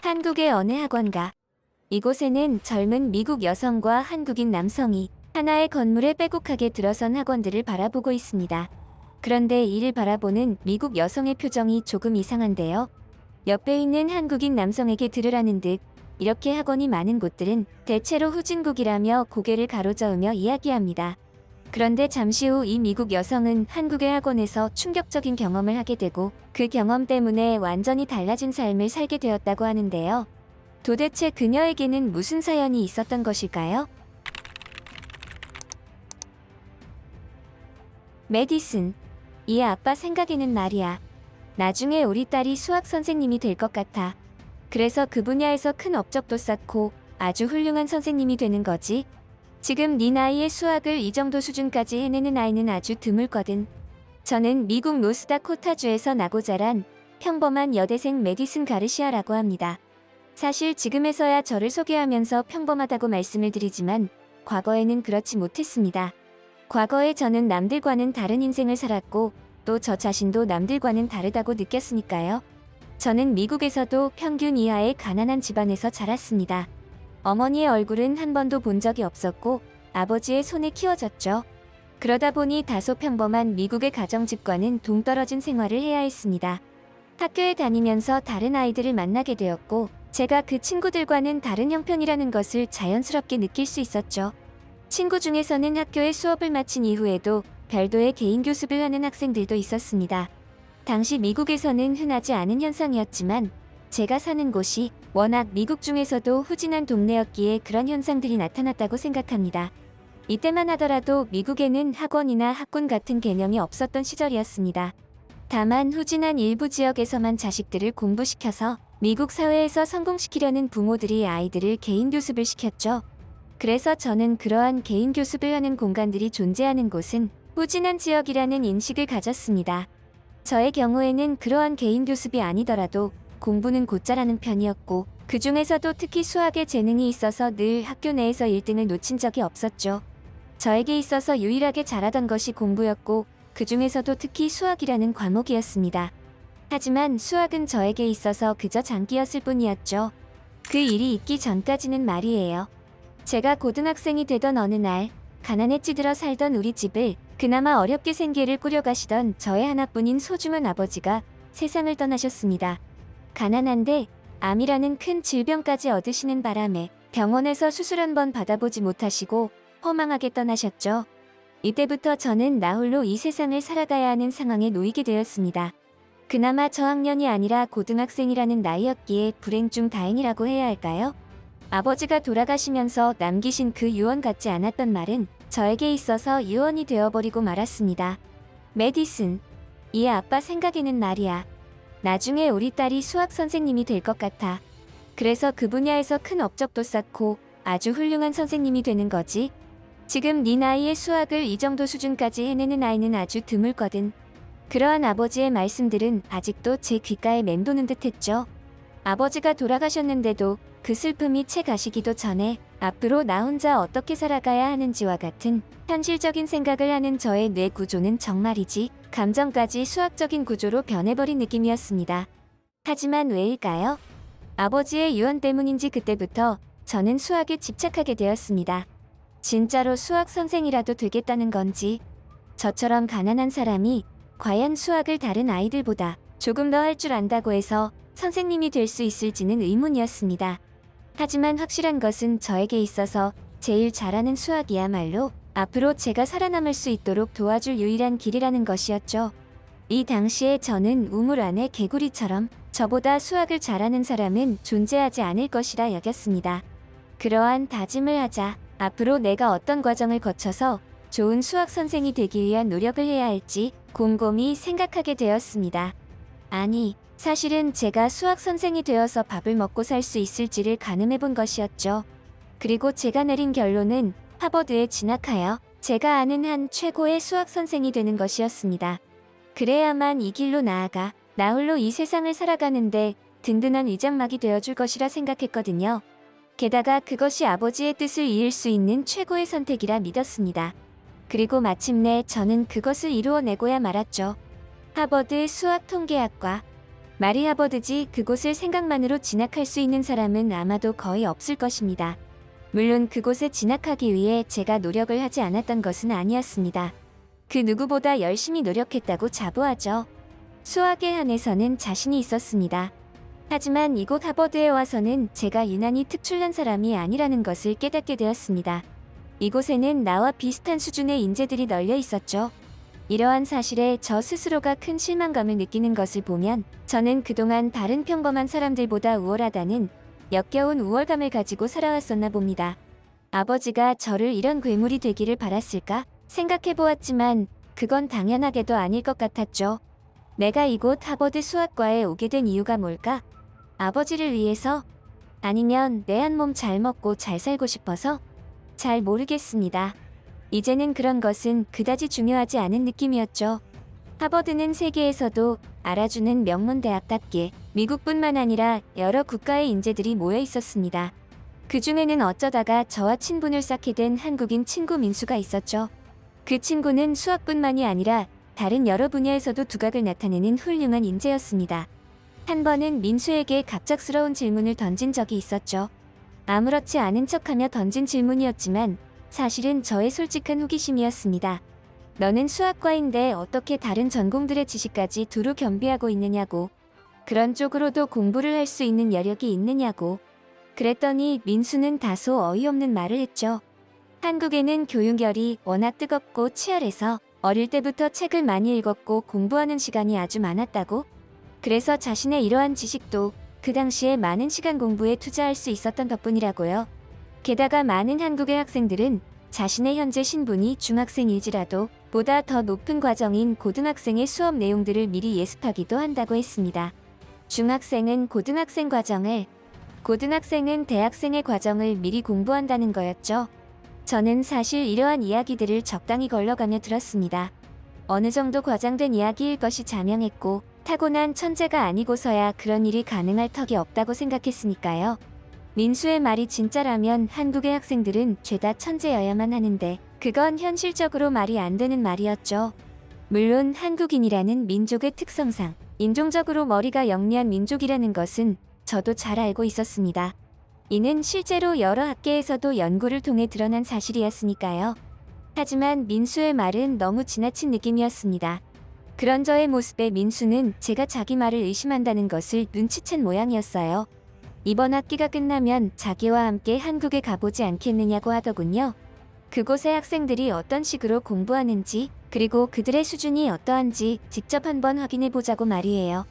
한국의 어느 학원가. 이곳에는 젊은 미국 여성과 한국인 남성이 하나의 건물에 빼곡하게 들어선 학원들을 바라보고 있습니다. 그런데 이를 바라보는 미국 여성의 표정이 조금 이상한데요. 옆에 있는 한국인 남성에게 들으라는 듯 이렇게 학원이 많은 곳들은 대체로 후진국이라며 고개를 가로저으며 이야기합니다. 그런데 잠시 후 이 미국 여성은 한국의 학원에서 충격적인 경험을 하게 되고 그 경험 때문에 완전히 달라진 삶을 살게 되었다고 하는데요. 도대체 그녀에게는 무슨 사연이 있었던 것일까요? 메디슨. 이 아빠 생각에는 말이야. 나중에 우리 딸이 수학 선생님이 될 것 같아. 그래서 그 분야에서 큰 업적도 쌓고 아주 훌륭한 선생님이 되는 거지. 지금 네 나이에 수학을 이 정도 수준까지 해내는 아이는 아주 드물거든. 저는 미국 노스다코타주에서 나고 자란 평범한 여대생 메디슨 가르시아라고 합니다. 사실 지금에서야 저를 소개하면서 평범하다고 말씀을 드리지만 과거에는 그렇지 못했습니다. 과거에 저는 남들과는 다른 인생을 살았고 또 저 자신도 남들과는 다르다고 느꼈으니까요. 저는 미국에서도 평균 이하의 가난한 집안에서 자랐습니다. 어머니의 얼굴은 한 번도 본 적이 없었고 아버지의 손에 키워졌죠. 그러다 보니 다소 평범한 미국의 가정집과는 동떨어진 생활을 해야 했습니다. 학교에 다니면서 다른 아이들을 만나게 되었고 제가 그 친구들과는 다른 형편이라는 것을 자연스럽게 느낄 수 있었죠. 친구 중에서는 학교에 수업을 마친 이후에도 별도의 개인 교습을 하는 학생들도 있었습니다. 당시 미국에서는 흔하지 않은 현상이었지만 제가 사는 곳이 워낙 미국 중에서도 후진한 동네였기에 그런 현상들이 나타났다고 생각합니다. 이때만 하더라도 미국에는 학원이나 학군 같은 개념이 없었던 시절이었습니다. 다만 후진한 일부 지역에서만 자식들을 공부시켜서 미국 사회에서 성공시키려는 부모들이 아이들을 개인 교습을 시켰죠. 그래서 저는 그러한 개인 교습을 하는 공간들이 존재하는 곳은 후진한 지역이라는 인식을 가졌습니다. 저의 경우에는 그러한 개인 교습이 아니더라도 공부는 곧잘하는 편이었고 그 중에서도 특히 수학에 재능이 있어서 늘 학교 내에서 1등을 놓친 적이 없었죠. 저에게 있어서 유일하게 잘하던 것이 공부였고 그 중에서도 특히 수학이라는 과목이었습니다. 하지만 수학은 저에게 있어서 그저 장기였을 뿐이었죠. 그 일이 있기 전까지는 말이에요. 제가 고등학생이 되던 어느 날 가난에 찌들어 살던 우리 집을 그나마 어렵게 생계를 꾸려가시던 저의 하나뿐인 소중한 아버지가 세상을 떠나셨습니다. 가난한데 암이라는 큰 질병까지 얻으시는 바람에 병원에서 수술 한 번 받아보지 못하시고 허망하게 떠나셨죠. 이때부터 저는 나 홀로 이 세상을 살아가야 하는 상황에 놓이게 되었습니다. 그나마 저학년이 아니라 고등학생이라는 나이였기에 불행 중 다행이라고 해야 할까요? 아버지가 돌아가시면서 남기신 그 유언 같지 않았던 말은 저에게 있어서 유언이 되어버리고 말았습니다. 메디슨. 이 아빠 생각에는 말이야. 나중에 우리 딸이 수학 선생님이 될 것 같아. 그래서 그 분야에서 큰 업적도 쌓고 아주 훌륭한 선생님이 되는 거지. 지금 네 나이에 수학을 이 정도 수준까지 해내는 아이는 아주 드물거든. 그러한 아버지의 말씀들은 아직도 제 귓가에 맴도는 듯했죠. 아버지가 돌아가셨는데도 그 슬픔이 채 가시기도 전에 앞으로 나 혼자 어떻게 살아가야 하는지와 같은 현실적인 생각을 하는 저의 뇌 구조는 정말이지 감정까지 수학적인 구조로 변해버린 느낌이었습니다. 하지만 왜일까요? 아버지의 유언 때문인지 그때부터 저는 수학에 집착하게 되었습니다. 진짜로 수학 선생이라도 되겠다는 건지, 저처럼 가난한 사람이 과연 수학을 다른 아이들보다 조금 더 할 줄 안다고 해서 선생님이 될 수 있을지는 의문이었습니다. 하지만 확실한 것은 저에게 있어서 제일 잘하는 수학이야말로 앞으로 제가 살아남을 수 있도록 도와줄 유일한 길이라는 것이었죠. 이 당시에 저는 우물 안의 개구리처럼 저보다 수학을 잘하는 사람은 존재하지 않을 것이라 여겼습니다. 그러한 다짐을 하자 앞으로 내가 어떤 과정을 거쳐서 좋은 수학 선생이 되기 위한 노력을 해야 할지 곰곰이 생각하게 되었습니다. 아니, 사실은 제가 수학 선생이 되어서 밥을 먹고 살 수 있을지를 가늠해 본 것이었죠. 그리고 제가 내린 결론은 하버드에 진학하여 제가 아는 한 최고의 수학 선생이 되는 것이었습니다. 그래야만 이 길로 나아가 나 홀로 이 세상을 살아가는데 든든한 위장막이 되어줄 것이라 생각했거든요. 게다가 그것이 아버지의 뜻을 이을 수 있는 최고의 선택이라 믿었습니다. 그리고 마침내 저는 그것을 이루어내고야 말았죠. 하버드 수학통계학과. 마리 하버드지 그곳을 생각만으로 진학할 수 있는 사람은 아마도 거의 없을 것입니다. 물론 그곳에 진학하기 위해 제가 노력을 하지 않았던 것은 아니었습니다. 그 누구보다 열심히 노력했다고 자부하죠. 수학에 한해서는 자신이 있었습니다. 하지만 이곳 하버드에 와서는 제가 유난히 특출난 사람이 아니라는 것을 깨닫게 되었습니다. 이곳에는 나와 비슷한 수준의 인재들이 널려 있었죠. 이러한 사실에 저 스스로가 큰 실망감을 느끼는 것을 보면 저는 그동안 다른 평범한 사람들보다 우월하다는 역겨운 우월감을 가지고 살아왔었나 봅니다. 아버지가 저를 이런 괴물이 되기를 바랐을까 생각해보았지만 그건 당연하게도 아닐 것 같았죠. 내가 이곳 하버드 수학과에 오게 된 이유가 뭘까? 아버지를 위해서? 아니면 내 한 몸 잘 먹고 잘 살고 싶어서? 잘 모르겠습니다. 이제는 그런 것은 그다지 중요하지 않은 느낌이었죠. 하버드는 세계에서도 알아주는 명문대학답게 미국뿐만 아니라 여러 국가의 인재들이 모여 있었습니다. 그 중에는 어쩌다가 저와 친분을 쌓게 된 한국인 친구 민수가 있었죠. 그 친구는 수학뿐만이 아니라 다른 여러 분야에서도 두각을 나타내는 훌륭한 인재였습니다. 한 번은 민수에게 갑작스러운 질문을 던진 적이 있었죠. 아무렇지 않은 척하며 던진 질문이었지만 사실은 저의 솔직한 호기심이었습니다. 너는 수학과인데 어떻게 다른 전공들의 지식까지 두루 겸비하고 있느냐고. 그런 쪽으로도 공부를 할 수 있는 여력이 있느냐고. 그랬더니 민수는 다소 어이없는 말을 했죠. 한국에는 교육열이 워낙 뜨겁고 치열해서 어릴 때부터 책을 많이 읽었고 공부하는 시간이 아주 많았다고. 그래서 자신의 이러한 지식도 그 당시에 많은 시간 공부에 투자할 수 있었던 덕분이라고요. 게다가 많은 한국의 학생들은 자신의 현재 신분이 중학생일지라도 보다 더 높은 과정인 고등학생의 수업 내용들을 미리 예습하기도 한다고 했습니다. 중학생은 고등학생 과정을, 고등학생은 대학생의 과정을 미리 공부한다는 거였죠. 저는 사실 이러한 이야기들을 적당히 걸러가며 들었습니다. 어느 정도 과장된 이야기일 것이 자명했고 타고난 천재가 아니고서야 그런 일이 가능할 턱이 없다고 생각했으니까요. 민수의 말이 진짜라면 한국의 학생들은 죄다 천재여야만 하는데 그건 현실적으로 말이 안 되는 말이었죠. 물론 한국인이라는 민족의 특성상 인종적으로 머리가 영리한 민족이라는 것은 저도 잘 알고 있었습니다. 이는 실제로 여러 학계에서도 연구를 통해 드러난 사실이었으니까요. 하지만 민수의 말은 너무 지나친 느낌이었습니다. 그런 저의 모습에 민수는 제가 자기 말을 의심한다는 것을 눈치챈 모양이었어요. 이번 학기가 끝나면 자기와 함께 한국에 가보지 않겠느냐고 하더군요. 그곳의 학생들이 어떤 식으로 공부하는지 그리고 그들의 수준이 어떠한지 직접 한번 확인해보자고 말이에요.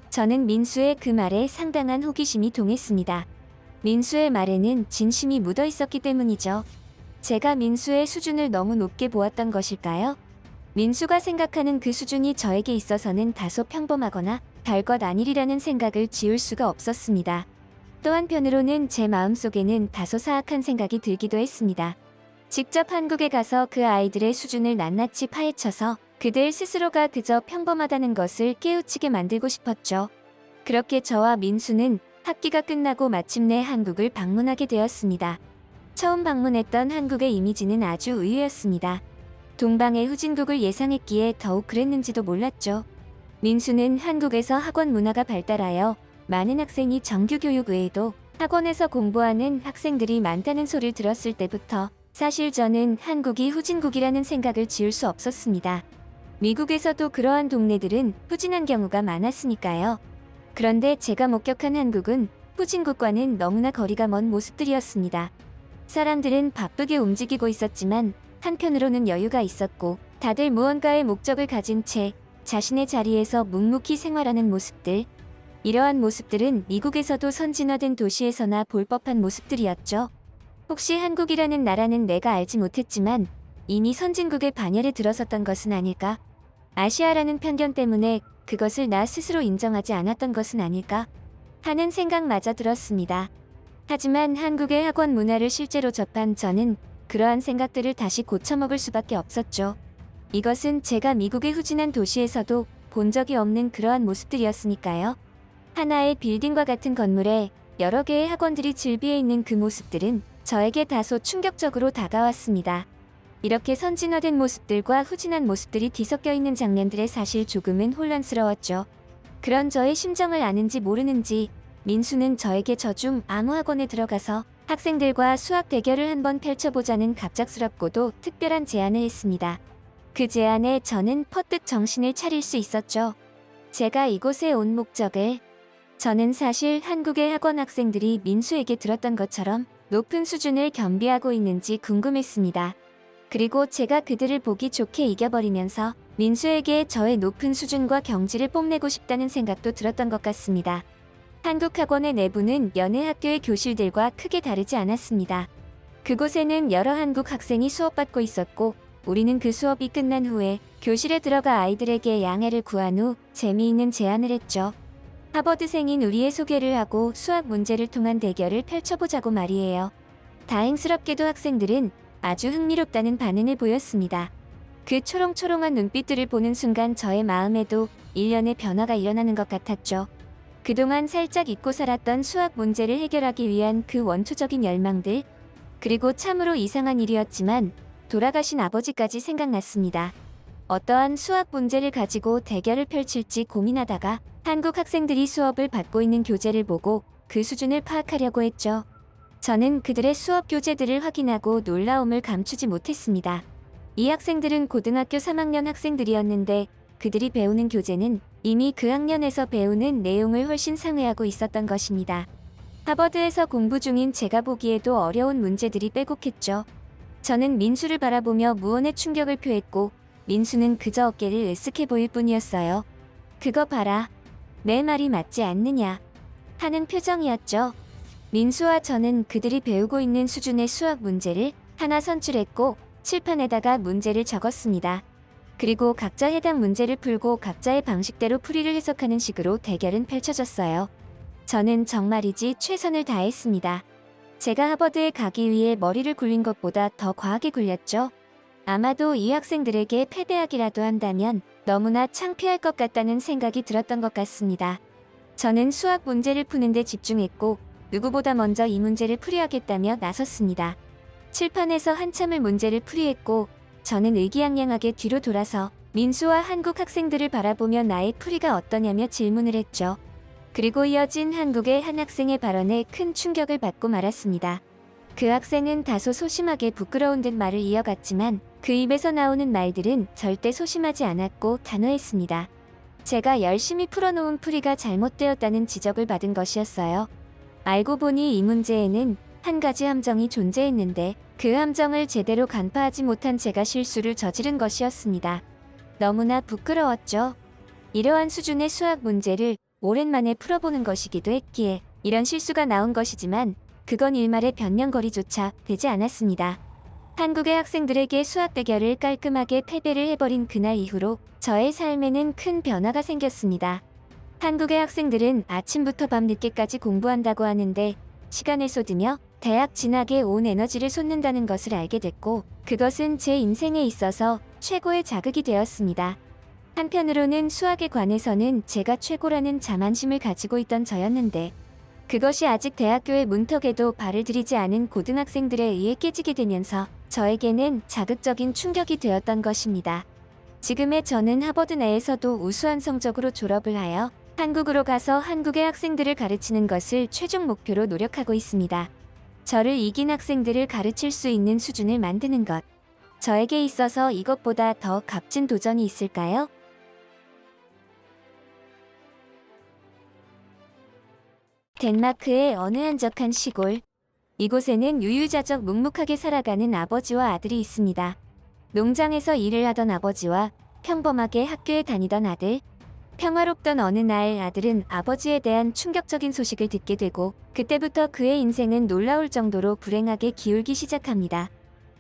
저는 민수의 그 말에 상당한 호기심이 동했습니다. 민수의 말에는 진심이 묻어 있었기 때문이죠. 제가 민수의 수준을 너무 높게 보았던 것일까요? 민수가 생각하는 그 수준이 저에게 있어서는 다소 평범하거나 별것 아니리라는 생각을 지울 수가 없었습니다. 또 한편으로는 제 마음속에는 다소 사악한 생각이 들기도 했습니다. 직접 한국에 가서 그 아이들의 수준을 낱낱이 파헤쳐서 그들 스스로가 그저 평범하다는 것을 깨우치게 만들고 싶었죠. 그렇게 저와 민수는 학기가 끝나고 마침내 한국을 방문하게 되었습니다. 처음 방문했던 한국의 이미지는 아주 의외였습니다. 동방의 후진국을 예상했기에 더욱 그랬는지도 몰랐죠. 민수는 한국에서 학원 문화가 발달하여 많은 학생이 정규 교육 외에도 학원에서 공부하는 학생들이 많다는 소리를 들었을 때부터 사실 저는 한국이 후진국이라는 생각을 지울 수 없었습니다. 미국에서도 그러한 동네들은 후진한 경우가 많았으니까요. 그런데 제가 목격한 한국은 후진국과는 너무나 거리가 먼 모습들이었습니다. 사람들은 바쁘게 움직이고 있었지만 한편으로는 여유가 있었고 다들 무언가의 목적을 가진 채 자신의 자리에서 묵묵히 생활하는 모습들. 이러한 모습들은 미국에서도 선진화된 도시에서나 볼 법한 모습들이었죠. 혹시 한국이라는 나라는 내가 알지 못했지만 이미 선진국의 반열에 들어섰던 것은 아닐까? 아시아라는 편견 때문에 그것을 나 스스로 인정하지 않았던 것은 아닐까? 하는 생각마저 들었습니다. 하지만 한국의 학원 문화를 실제로 접한 저는 그러한 생각들을 다시 고쳐먹을 수밖에 없었죠. 이것은 제가 미국의 후진한 도시에서도 본 적이 없는 그러한 모습들이었으니까요. 하나의 빌딩과 같은 건물에 여러 개의 학원들이 즐비해 있는 그 모습들은 저에게 다소 충격적으로 다가왔습니다. 이렇게 선진화된 모습들과 후진한 모습들이 뒤섞여 있는 장면들에 사실 조금은 혼란스러웠죠. 그런 저의 심정을 아는지 모르는지 민수는 저에게 저 중 아무 학원에 들어가서 학생들과 수학 대결을 한번 펼쳐보자는 갑작스럽고도 특별한 제안을 했습니다. 그 제안에 저는 퍼뜩 정신을 차릴 수 있었죠. 제가 이곳에 온 목적을, 저는 사실 한국의 학원 학생들이 민수에게 들었던 것처럼 높은 수준을 겸비하고 있는지 궁금했습니다. 그리고 제가 그들을 보기 좋게 이겨버리면서 민수에게 저의 높은 수준과 경지를 뽐내고 싶다는 생각도 들었던 것 같습니다. 한국 학원의 내부는 여느 학교의 교실들과 크게 다르지 않았습니다. 그곳에는 여러 한국 학생이 수업받고 있었고, 우리는 그 수업이 끝난 후에 교실에 들어가 아이들에게 양해를 구한 후 재미있는 제안을 했죠. 하버드생인 우리의 소개를 하고 수학 문제를 통한 대결을 펼쳐보자고 말이에요. 다행스럽게도 학생들은 아주 흥미롭다는 반응을 보였습니다. 그 초롱초롱한 눈빛들을 보는 순간 저의 마음에도 일련의 변화가 일어나는 것 같았죠. 그동안 살짝 잊고 살았던 수학 문제를 해결하기 위한 그 원초적인 열망들, 그리고 참으로 이상한 일이었지만 돌아가신 아버지까지 생각났습니다. 어떠한 수학 문제를 가지고 대결을 펼칠지 고민하다가 한국 학생들이 수업을 받고 있는 교재를 보고 그 수준을 파악하려고 했죠. 저는 그들의 수업 교재들을 확인하고 놀라움을 감추지 못했습니다. 이 학생들은 고등학교 3학년 학생들이었는데 그들이 배우는 교재는 이미 그 학년에서 배우는 내용을 훨씬 상회하고 있었던 것입니다. 하버드에서 공부 중인 제가 보기에도 어려운 문제들이 빼곡했죠. 저는 민수를 바라보며 무언의 충격을 표했고 민수는 그저 어깨를 으쓱해 보일 뿐이었어요. 그거 봐라. 내 말이 맞지 않느냐 하는 표정이었죠. 민수와 저는 그들이 배우고 있는 수준의 수학 문제를 하나 선출했고 칠판에다가 문제를 적었습니다. 그리고 각자 해당 문제를 풀고 각자의 방식대로 풀이를 해석하는 식으로 대결은 펼쳐졌어요. 저는 정말이지 최선을 다했습니다. 제가 하버드에 가기 위해 머리를 굴린 것보다 더 과하게 굴렸죠. 아마도 이 학생들에게 패배하기라도 한다면 너무나 창피할 것 같다는 생각이 들었던 것 같습니다. 저는 수학 문제를 푸는데 집중했고 누구보다 먼저 이 문제를 풀이하겠다며 나섰습니다. 칠판에서 한참을 문제를 풀이했고 저는 의기양양하게 뒤로 돌아서 민수와 한국 학생들을 바라보며 나의 풀이가 어떠냐며 질문을 했죠. 그리고 이어진 한국의 한 학생의 발언에 큰 충격을 받고 말았습니다. 그 학생은 다소 소심하게 부끄러운 듯 말을 이어갔지만 그 입에서 나오는 말들은 절대 소심하지 않았고 단호했습니다. 제가 열심히 풀어놓은 풀이가 잘못되었다는 지적을 받은 것이었어요. 알고 보니 이 문제에는 한 가지 함정이 존재했는데 그 함정을 제대로 간파하지 못한 제가 실수를 저지른 것이었습니다. 너무나 부끄러웠죠. 이러한 수준의 수학 문제를 오랜만에 풀어보는 것이기도 했기에 이런 실수가 나온 것이지만 그건 일말의 변명거리조차 되지 않았습니다. 한국의 학생들에게 수학 대결을 깔끔하게 패배를 해버린 그날 이후로 저의 삶에는 큰 변화가 생겼습니다. 한국의 학생들은 아침부터 밤늦게까지 공부한다고 하는데 시간을 쏟으며 대학 진학에 온 에너지를 쏟는다는 것을 알게 됐고 그것은 제 인생에 있어서 최고의 자극이 되었습니다. 한편으로는 수학에 관해서는 제가 최고라는 자만심을 가지고 있던 저였는데 그것이 아직 대학교의 문턱에도 발을 들이지 않은 고등학생들에 의해 깨지게 되면서 저에게는 자극적인 충격이 되었던 것입니다. 지금의 저는 하버드 내에서도 우수한 성적으로 졸업을 하여 한국으로 가서 한국의 학생들을 가르치는 것을 최종 목표로 노력하고 있습니다. 저를 이긴 학생들을 가르칠 수 있는 수준을 만드는 것. 저에게 있어서 이것보다 더 값진 도전이 있을까요? 덴마크의 어느 한적한 시골. 이곳에는 유유자적 묵묵하게 살아가는 아버지와 아들이 있습니다. 농장에서 일을 하던 아버지와 평범하게 학교에 다니던 아들. 평화롭던 어느 날 아들은 아버지에 대한 충격적인 소식을 듣게 되고 그때부터 그의 인생은 놀라울 정도로 불행하게 기울기 시작합니다.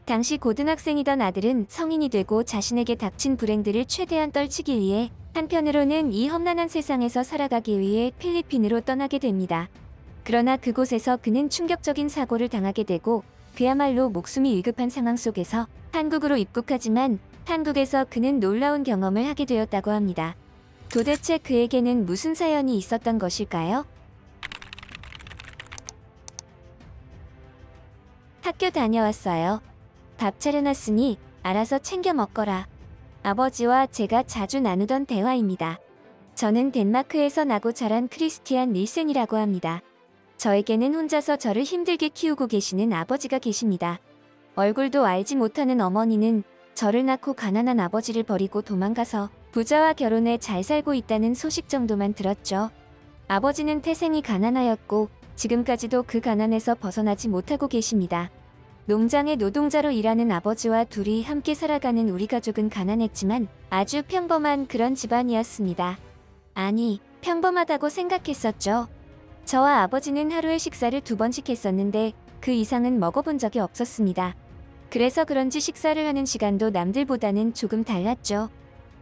당시 고등학생이던 아들은 성인이 되고 자신에게 닥친 불행들을 최대한 떨치기 위해 한편으로는 이 험난한 세상에서 살아가기 위해 필리핀으로 떠나게 됩니다. 그러나 그곳에서 그는 충격적인 사고를 당하게 되고 그야말로 목숨이 위급한 상황 속에서 한국으로 입국하지만 한국에서 그는 놀라운 경험을 하게 되었다고 합니다. 도대체 그에게는 무슨 사연이 있었던 것일까요? 학교 다녀왔어요. 밥 차려놨으니 알아서 챙겨 먹거라. 아버지와 제가 자주 나누던 대화입니다. 저는 덴마크에서 나고 자란 크리스티안 닐센이라고 합니다. 저에게는 혼자서 저를 힘들게 키우고 계시는 아버지가 계십니다. 얼굴도 알지 못하는 어머니는 저를 낳고 가난한 아버지를 버리고 도망가서 부자와 결혼해 잘 살고 있다는 소식 정도만 들었죠. 아버지는 태생이 가난하였고 지금까지도 그 가난에서 벗어나지 못하고 계십니다. 농장의 노동자로 일하는 아버지와 둘이 함께 살아가는 우리 가족은 가난했지만 아주 평범한 그런 집안이었습니다. 아니, 평범하다고 생각했었죠. 저와 아버지는 하루에 식사를 2번씩 했었는데 그 이상은 먹어본 적이 없었습니다. 그래서 그런지 식사를 하는 시간도 남들보다는 조금 달랐죠.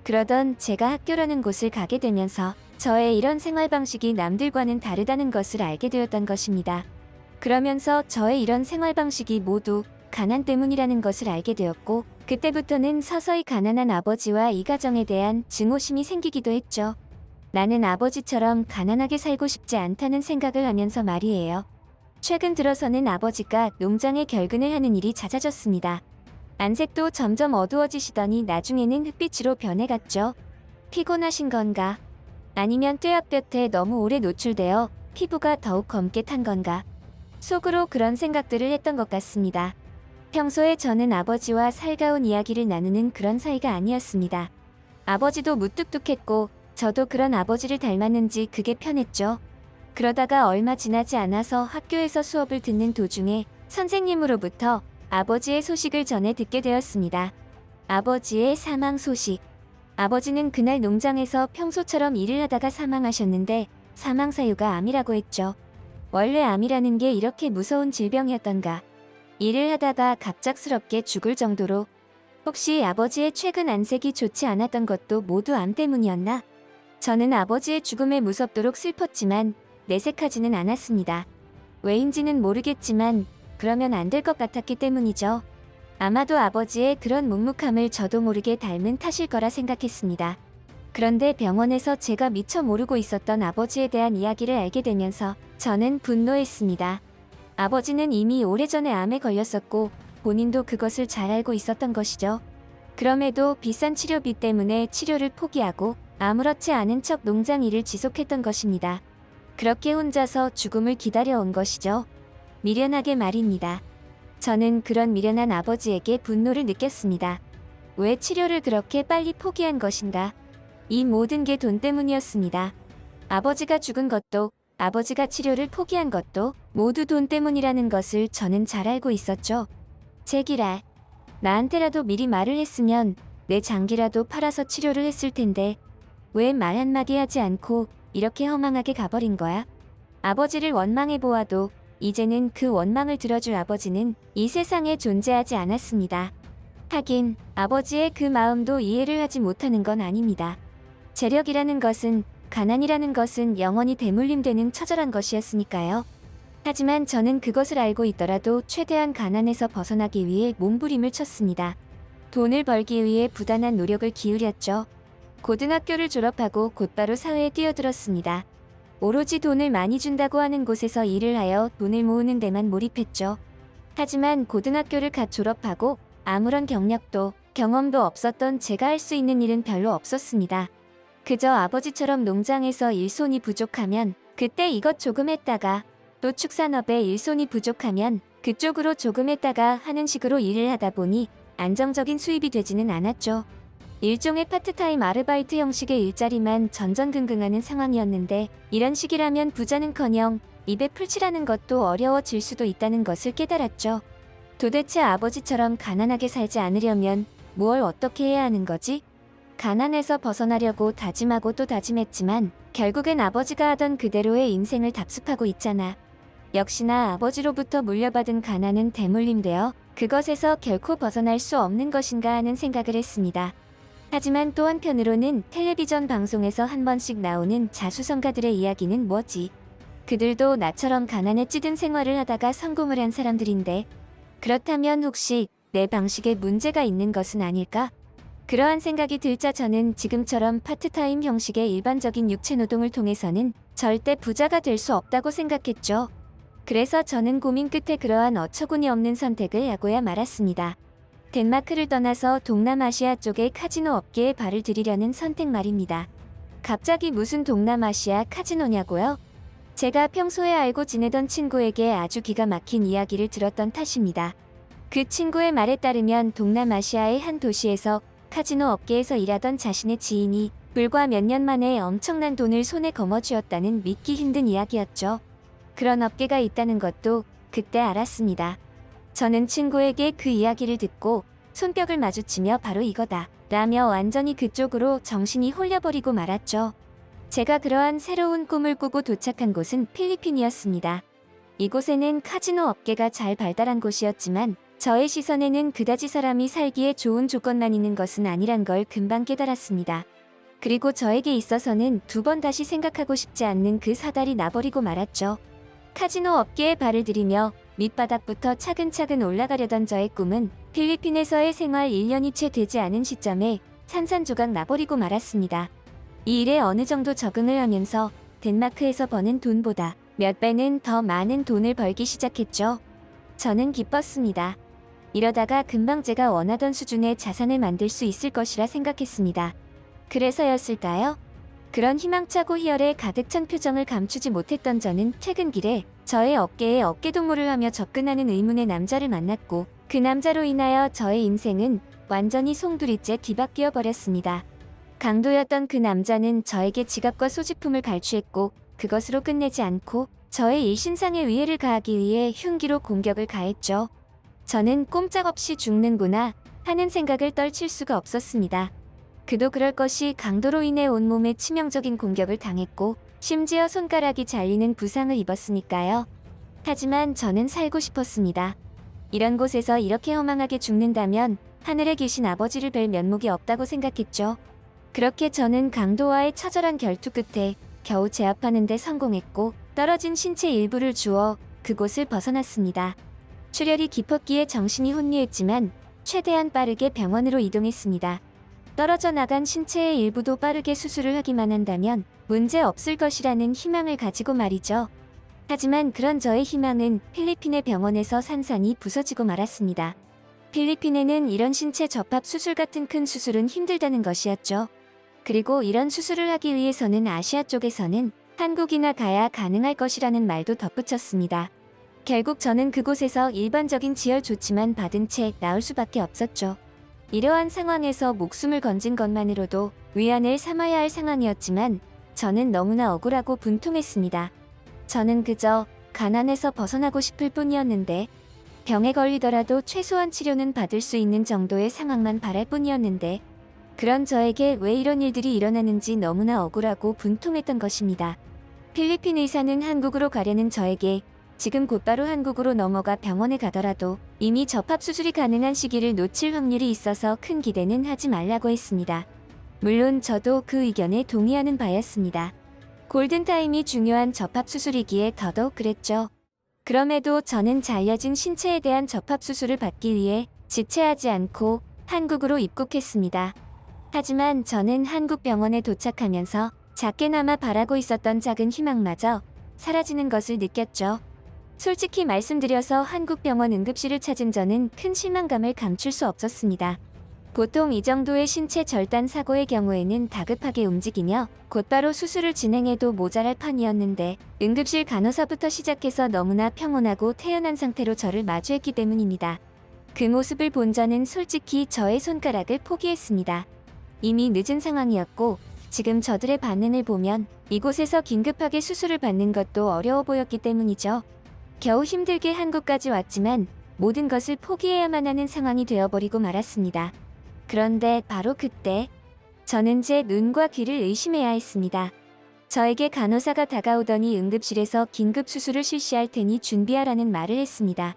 그러던 제가 학교라는 곳을 가게 되면서 저의 이런 생활 방식이 남들과는 다르다는 것을 알게 되었던 것입니다. 그러면서 저의 이런 생활 방식이 모두 가난 때문이라는 것을 알게 되었고, 그때부터는 서서히 가난한 아버지와 이 가정에 대한 증오심이 생기기도 했죠. 나는 아버지처럼 가난하게 살고 싶지 않다는 생각을 하면서 말이에요. 최근 들어서는 아버지가 농장에 결근을 하는 일이 잦아졌습니다. 안색도 점점 어두워지시더니 나중에는 흑빛으로 변해갔죠. 피곤하신 건가? 아니면 뙤약볕에 너무 오래 노출되어 피부가 더욱 검게 탄 건가? 속으로 그런 생각들을 했던 것 같습니다. 평소에 저는 아버지와 살가운 이야기를 나누는 그런 사이가 아니었습니다. 아버지도 무뚝뚝했고 저도 그런 아버지를 닮았는지 그게 편했죠. 그러다가 얼마 지나지 않아서 학교에서 수업을 듣는 도중에 선생님으로부터 아버지의 소식을 전해 듣게 되었습니다. 아버지의 사망 소식. 아버지는 그날 농장에서 평소처럼 일을 하다가 사망하셨는데 사망 사유가 암이라고 했죠. 원래 암이라는 게 이렇게 무서운 질병이었던가. 일을 하다가 갑작스럽게 죽을 정도로. 혹시 아버지의 최근 안색이 좋지 않았던 것도 모두 암 때문이었나? 저는 아버지의 죽음에 무섭도록 슬펐지만 내색하지는 않았습니다. 왜인지는 모르겠지만 그러면 안 될 것 같았기 때문이죠. 아마도 아버지의 그런 묵묵함을 저도 모르게 닮은 탓일 거라 생각했습니다. 그런데 병원에서 제가 미처 모르고 있었던 아버지에 대한 이야기를 알게 되면서 저는 분노했습니다. 아버지는 이미 오래전에 암에 걸렸었고 본인도 그것을 잘 알고 있었던 것이죠. 그럼에도 비싼 치료비 때문에 치료를 포기하고 아무렇지 않은 척 농장 일을 지속했던 것입니다. 그렇게 혼자서 죽음을 기다려온 것이죠. 미련하게 말입니다. 저는 그런 미련한 아버지에게 분노를 느꼈습니다. 왜 치료를 그렇게 빨리 포기한 것인가? 이 모든 게 돈 때문이었습니다. 아버지가 죽은 것도, 아버지가 치료를 포기한 것도 모두 돈 때문이라는 것을 저는 잘 알고 있었죠. 제기랄. 나한테라도 미리 말을 했으면 내 장기라도 팔아서 치료를 했을 텐데 왜 말 한마디 하지 않고 이렇게 허망하게 가버린 거야? 아버지를 원망해 보아도 이제는 그 원망을 들어줄 아버지는 이 세상에 존재하지 않았습니다. 하긴 아버지의 그 마음도 이해를 하지 못하는 건 아닙니다. 재력이라는 것은, 가난이라는 것은 영원히 대물림되는 처절한 것이었으니까요. 하지만 저는 그것을 알고 있더라도 최대한 가난에서 벗어나기 위해 몸부림을 쳤습니다. 돈을 벌기 위해 부단한 노력을 기울였죠. 고등학교를 졸업하고 곧바로 사회에 뛰어들었습니다. 오로지 돈을 많이 준다고 하는 곳에서 일을 하여 돈을 모으는 데만 몰입했죠. 하지만 고등학교를 갓 졸업하고 아무런 경력도 경험도 없었던 제가 할 수 있는 일은 별로 없었습니다. 그저 아버지처럼 농장에서 일손이 부족하면 그때 이것 조금 했다가 또 축산업에 일손이 부족하면 그쪽으로 조금 했다가 하는 식으로 일을 하다 보니 안정적인 수입이 되지는 않았죠. 일종의 파트타임 아르바이트 형식의 일자리만 전전긍긍하는 상황이었는데 이런 식이라면 부자는커녕 입에 풀칠하는 것도 어려워질 수도 있다는 것을 깨달았죠. 도대체 아버지처럼 가난하게 살지 않으려면 뭘 어떻게 해야 하는 거지? 가난에서 벗어나려고 다짐하고 또 다짐했지만 결국엔 아버지가 하던 그대로의 인생을 답습하고 있잖아. 역시나 아버지로부터 물려받은 가난은 대물림되어 그것에서 결코 벗어날 수 없는 것인가 하는 생각을 했습니다. 하지만 또 한편으로는 텔레비전 방송에서 한 번씩 나오는 자수성가들의 이야기는 뭐지? 그들도 나처럼 가난에 찌든 생활을 하다가 성공을 한 사람들인데 그렇다면 혹시 내 방식에 문제가 있는 것은 아닐까? 그러한 생각이 들자 저는 지금처럼 파트타임 형식의 일반적인 육체노동을 통해서는 절대 부자가 될 수 없다고 생각했죠. 그래서 저는 고민 끝에 그러한 어처구니 없는 선택을 하고야 말았습니다. 덴마크를 떠나서 동남아시아 쪽의 카지노 업계에 발을 들이려는 선택 말입니다. 갑자기 무슨 동남아시아 카지노냐고요? 제가 평소에 알고 지내던 친구에게 아주 기가 막힌 이야기를 들었던 탓입니다. 그 친구의 말에 따르면 동남아시아의 한 도시에서 카지노 업계에서 일하던 자신의 지인이 불과 몇 년 만에 엄청난 돈을 손에 거머쥐었다는 믿기 힘든 이야기였죠. 그런 업계가 있다는 것도 그때 알았습니다. 저는 친구에게 그 이야기를 듣고 손뼉을 마주치며 바로 이거다 라며 완전히 그쪽으로 정신이 홀려버리고 말았죠. 제가 그러한 새로운 꿈을 꾸고 도착한 곳은 필리핀이었습니다. 이곳에는 카지노 업계가 잘 발달한 곳이었지만 저의 시선에는 그다지 사람이 살기에 좋은 조건만 있는 것은 아니란 걸 금방 깨달았습니다. 그리고 저에게 있어서는 두 번 다시 생각하고 싶지 않는 그 사달이 나버리고 말았죠. 카지노 업계에 발을 들이며 밑바닥부터 차근차근 올라가려던 저의 꿈은 필리핀에서의 생활 1년이 채 되지 않은 시점에 산산조각 나버리고 말았습니다. 이 일에 어느 정도 적응을 하면서 덴마크에서 버는 돈보다 몇 배는 더 많은 돈을 벌기 시작했죠. 저는 기뻤습니다. 이러다가 금방 제가 원하던 수준의 자산을 만들 수 있을 것이라 생각했습니다. 그래서였을까요? 그런 희망차고 희열에 가득 찬 표정을 감추지 못했던 저는 퇴근길에 저의 어깨에 어깨동무를 하며 접근하는 의문의 남자를 만났고 그 남자로 인하여 저의 인생은 완전히 송두리째 뒤바뀌어 버렸습니다. 강도였던 그 남자는 저에게 지갑과 소지품을 갈취했고 그것으로 끝내지 않고 저의 일신상에 위해를 가하기 위해 흉기로 공격을 가했죠. 저는 꼼짝없이 죽는구나 하는 생각을 떨칠 수가 없었습니다. 그도 그럴 것이 강도로 인해 온몸에 치명적인 공격을 당했고 심지어 손가락이 잘리는 부상을 입었으니까요. 하지만 저는 살고 싶었습니다. 이런 곳에서 이렇게 허망하게 죽는다면 하늘에 계신 아버지를 뵐 면목이 없다고 생각했죠. 그렇게 저는 강도와의 처절한 결투 끝에 겨우 제압하는 데 성공했고 떨어진 신체 일부를 주워 그곳을 벗어났습니다. 출혈이 깊었기에 정신이 혼미했지만 최대한 빠르게 병원으로 이동했습니다. 떨어져 나간 신체의 일부도 빠르게 수술을 하기만 한다면 문제 없을 것이라는 희망을 가지고 말이죠. 하지만 그런 저의 희망은 필리핀의 병원에서 산산이 부서지고 말았습니다. 필리핀에는 이런 신체 접합 수술 같은 큰 수술은 힘들다는 것이었죠. 그리고 이런 수술을 하기 위해서는 아시아 쪽에서는 한국이나 가야 가능할 것이라는 말도 덧붙였습니다. 결국 저는 그곳에서 일반적인 지혈 조치만 받은 채 나올 수밖에 없었죠. 이러한 상황에서 목숨을 건진 것만으로도 위안을 삼아야 할 상황이었지만 저는 너무나 억울하고 분통했습니다. 저는 그저 가난에서 벗어나고 싶을 뿐이었는데 병에 걸리더라도 최소한 치료는 받을 수 있는 정도의 상황만 바랄 뿐이었는데 그런 저에게 왜 이런 일들이 일어나는지 너무나 억울하고 분통했던 것입니다. 필리핀 의사는 한국으로 가려는 저에게 지금 곧바로 한국으로 넘어가 병원에 가더라도 이미 접합 수술이 가능한 시기를 놓칠 확률이 있어서 큰 기대는 하지 말라고 했습니다. 물론 저도 그 의견에 동의하는 바였습니다. 골든타임이 중요한 접합 수술이기에 더더욱 그랬죠. 그럼에도 저는 잘려진 신체에 대한 접합 수술을 받기 위해 지체하지 않고 한국으로 입국했습니다. 하지만 저는 한국 병원에 도착하면서 작게나마 바라고 있었던 작은 희망마저 사라지는 것을 느꼈죠. 솔직히 말씀드려서 한국 병원 응급실을 찾은 저는 큰 실망감을 감출 수 없었습니다. 보통 이 정도의 신체 절단 사고의 경우에는 다급하게 움직이며 곧바로 수술을 진행해도 모자랄 판이었는데 응급실 간호사부터 시작해서 너무나 평온하고 태연한 상태로 저를 마주했기 때문입니다. 그 모습을 본 저는 솔직히 저의 손가락을 포기했습니다. 이미 늦은 상황이었고 지금 저들의 반응을 보면 이곳에서 긴급하게 수술을 받는 것도 어려워 보였기 때문이죠. 겨우 힘들게 한국까지 왔지만 모든 것을 포기해야만 하는 상황이 되어버리고 말았습니다. 그런데 바로 그때 저는 제 눈과 귀를 의심해야 했습니다. 저에게 간호사가 다가오더니 응급실에서 긴급 수술을 실시할 테니 준비하라는 말을 했습니다.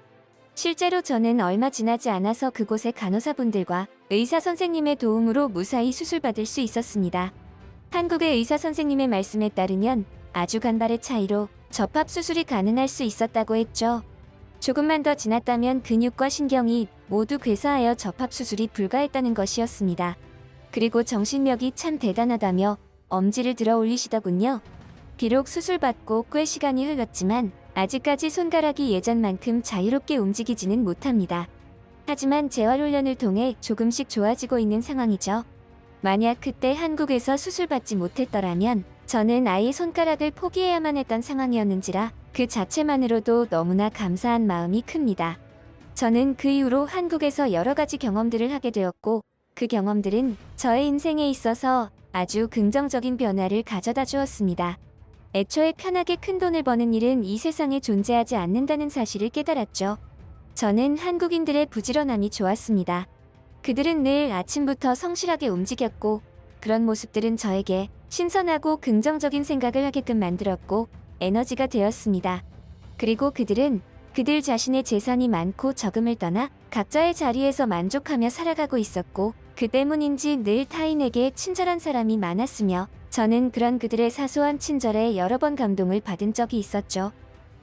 실제로 저는 얼마 지나지 않아서 그곳의 간호사분들과 의사 선생님의 도움으로 무사히 수술받을 수 있었습니다. 한국의 의사 선생님의 말씀에 따르면 아주 간발의 차이로 접합 수술이 가능할 수 있었다고 했죠. 조금만 더 지났다면 근육과 신경이 모두 괴사하여 접합 수술이 불가했다는 것이었습니다. 그리고 정신력이 참 대단하다며 엄지를 들어 올리시더군요. 비록 수술받고 꽤 시간이 흘렀지만 아직까지 손가락이 예전만큼 자유롭게 움직이지는 못합니다. 하지만 재활훈련을 통해 조금씩 좋아지고 있는 상황이죠. 만약 그때 한국에서 수술받지 못했더라면 저는 아이의 손가락을 포기해야만 했던 상황이었는지라 그 자체만으로도 너무나 감사한 마음이 큽니다. 저는 그 이후로 한국에서 여러 가지 경험들을 하게 되었고 그 경험들은 저의 인생에 있어서 아주 긍정적인 변화를 가져다 주었습니다. 애초에 편하게 큰 돈을 버는 일은 이 세상에 존재하지 않는다는 사실을 깨달았죠. 저는 한국인들의 부지런함이 좋았습니다. 그들은 늘 아침부터 성실하게 움직였고 그런 모습들은 저에게 신선하고 긍정적인 생각을 하게끔 만들었고 에너지가 되었습니다. 그리고 그들은 그들 자신의 재산이 많고 적음을 떠나 각자의 자리에서 만족하며 살아가고 있었고 그 때문인지 늘 타인에게 친절한 사람이 많았으며 저는 그런 그들의 사소한 친절에 여러 번 감동을 받은 적이 있었죠.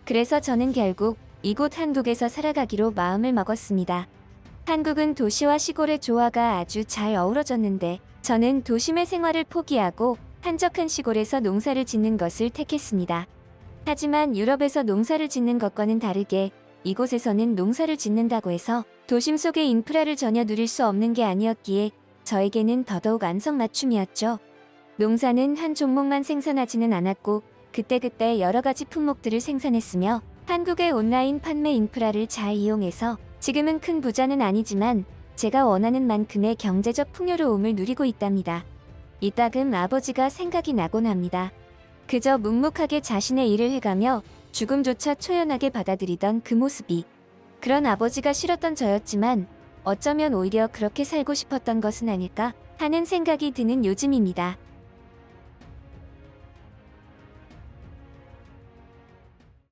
그래서 저는 결국 이곳 한국에서 살아가기로 마음을 먹었습니다. 한국은 도시와 시골의 조화가 아주 잘 어우러졌는데 저는 도심의 생활을 포기하고 한적한 시골에서 농사를 짓는 것을 택했습니다. 하지만 유럽에서 농사를 짓는 것과는 다르게 이곳에서는 농사를 짓는다고 해서 도심 속의 인프라를 전혀 누릴 수 없는 게 아니었기에 저에게는 더더욱 안성맞춤이었죠. 농사는 한 종목만 생산하지는 않았고 그때그때 여러 가지 품목들을 생산했으며 한국의 온라인 판매 인프라를 잘 이용해서 지금은 큰 부자는 아니지만 제가 원하는 만큼의 경제적 풍요로움을 누리고 있답니다. 이따금 아버지가 생각이 나곤 합니다. 그저 묵묵하게 자신의 일을 해가며 죽음조차 초연하게 받아들이던 그 모습이 그런 아버지가 싫었던 저였지만 어쩌면 오히려 그렇게 살고 싶었던 것은 아닐까 하는 생각이 드는 요즘입니다.